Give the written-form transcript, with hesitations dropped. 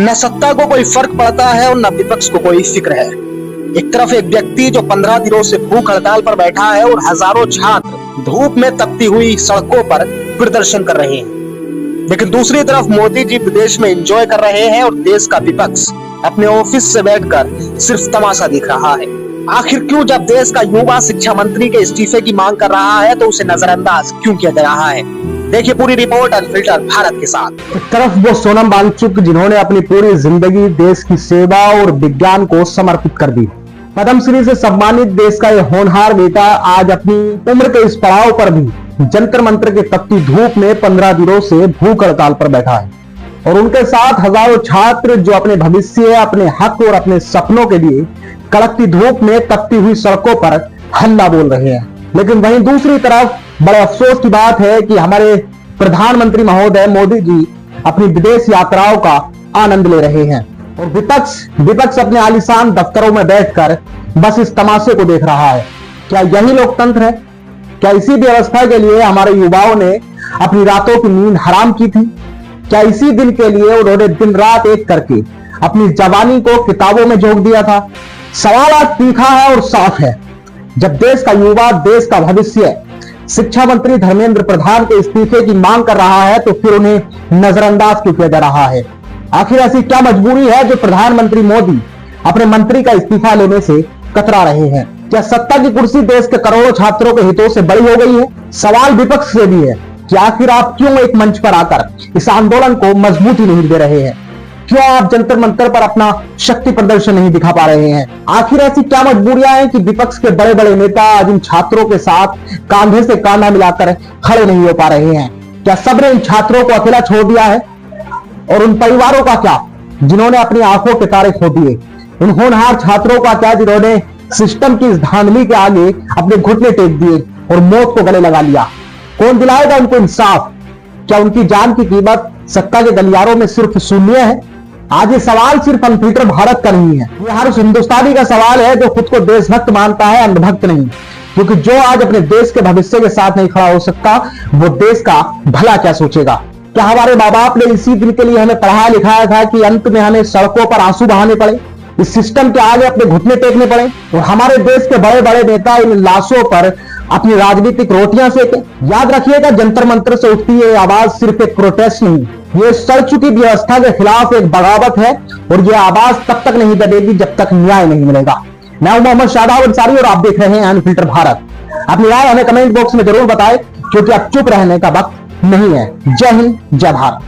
न सत्ता को कोई फर्क पड़ता है और न विपक्ष को कोई फिक्र है। एक तरफ एक व्यक्ति जो 15 दिनों से भूख हड़ताल पर बैठा है और हजारों छात्र धूप में तपती हुई सड़कों पर प्रदर्शन कर रहे हैं, लेकिन दूसरी तरफ मोदी जी विदेश में एंजॉय कर रहे हैं और देश का विपक्ष अपने ऑफिस से बैठकर सिर्फ तमाशा देख रहा है। आखिर क्यों, जब देश का युवा शिक्षा मंत्री के इस्तीफे की मांग कर रहा है तो उसे नजरअंदाज क्यों किया जा रहा है? देखिए पूरी रिपोर्ट अनफिल्टर भारत के साथ। एक तरफ वो सोनम वांगचुक जिन्होंने अपनी पूरी जिंदगी देश की सेवा और विज्ञान को समर्पित कर दी, पद्मश्री से सम्मानित देश का ये होनहार बेटा आज अपनी उम्र के इस पड़ाव पर भी जंतर मंतर की तपती धूप में 15 दिनों से भूख हड़ताल पर बैठा है और उनके साथ हजारों छात्र जो अपने भविष्य, अपने हक और अपने सपनों के लिए कड़कती धूप में तपती हुई सड़कों पर हल्ला बोल रहे हैं। लेकिन वहीं दूसरी तरफ बड़े अफसोस की बात है कि हमारे प्रधानमंत्री महोदय मोदी जी अपनी विदेश यात्राओं का आनंद ले रहे हैं और विपक्ष अपने आलीशान दफ्तरों में बैठकर बस इस तमाशे को देख रहा है। क्या यही लोकतंत्र है? क्या इसी व्यवस्था के लिए हमारे युवाओं ने अपनी रातों की नींद हराम की थी? क्या इसी दिन के लिए उन्होंने दिन रात एक करके अपनी जवानी को किताबों में झोंक दिया था? सवाल आज तीखा है और साफ है। जब देश का युवा, देश का भविष्य शिक्षा मंत्री धर्मेंद्र प्रधान के इस्तीफे की मांग कर रहा है तो फिर उन्हें नजरअंदाज क्यों किया जा रहा है? आखिर ऐसी क्या मजबूरी है जो प्रधानमंत्री मोदी अपने मंत्री का इस्तीफा लेने से कतरा रहे हैं? क्या सत्ता की कुर्सी देश के करोड़ों छात्रों के हितों से बड़ी हो गई है? सवाल विपक्ष से भी है कि आखिर आप क्यों एक मंच पर आकर इस आंदोलन को मजबूती नहीं दे रहे हैं? क्यों आप जंतर मंतर पर अपना शक्ति प्रदर्शन नहीं दिखा पा रहे हैं? आखिर ऐसी क्या मजबूरियां हैं कि विपक्ष के बड़े बड़े नेता आज इन छात्रों के साथ कांधे से कांधा मिलाकर खड़े नहीं हो पा रहे हैं? क्या सबने इन छात्रों को अकेला छोड़ दिया है? और उन परिवारों का क्या जिन्होंने अपनी आंखों के तारे खो दिए? उन होनहार छात्रों का क्या जिन्होंने सिस्टम की इस धांधली के आगे अपने घुटने टेक दिए और मौत को गले लगा लिया? कौन दिलाएगा उनको इंसाफ? क्या उनकी जान की कीमत सत्ता के गलियारों में सिर्फ शून्य है? आज ये सवाल सिर्फ अनफिल्टर भारत का नहीं है, ये हर हिंदुस्तानी का सवाल है जो खुद को देशभक्त मानता है, अंधभक्त नहीं। क्योंकि जो आज अपने देश के भविष्य के साथ नहीं खड़ा हो सकता वो देश का भला क्या सोचेगा? क्या हमारे माँ बाप ने इसी दिन के लिए हमें पढ़ाया लिखाया था कि अंत में हमें सड़कों पर आंसू बहाने पड़े, इस सिस्टम के आगे अपने घुटने टेकने पड़े और हमारे देश के बड़े बड़े नेता इन लाशों पर अपनी राजनीतिक रोटियां सेके? याद रखिएगा, जंतर मंतर से उठती ये आवाज सिर्फ एक प्रोटेस्ट नहीं, ये सड़ चुकी व्यवस्था के खिलाफ एक बगावत है और ये आवाज तब तक नहीं दबेगी जब तक न्याय नहीं मिलेगा। मैं हूं मोहम्मद शादाब अंसारी और आप देख रहे हैं अनफिल्टर भारत। अपनी राय हमें कमेंट बॉक्स में जरूर बताएं क्योंकि अब चुप रहने का वक्त नहीं है। जय हिंद, जय भारत।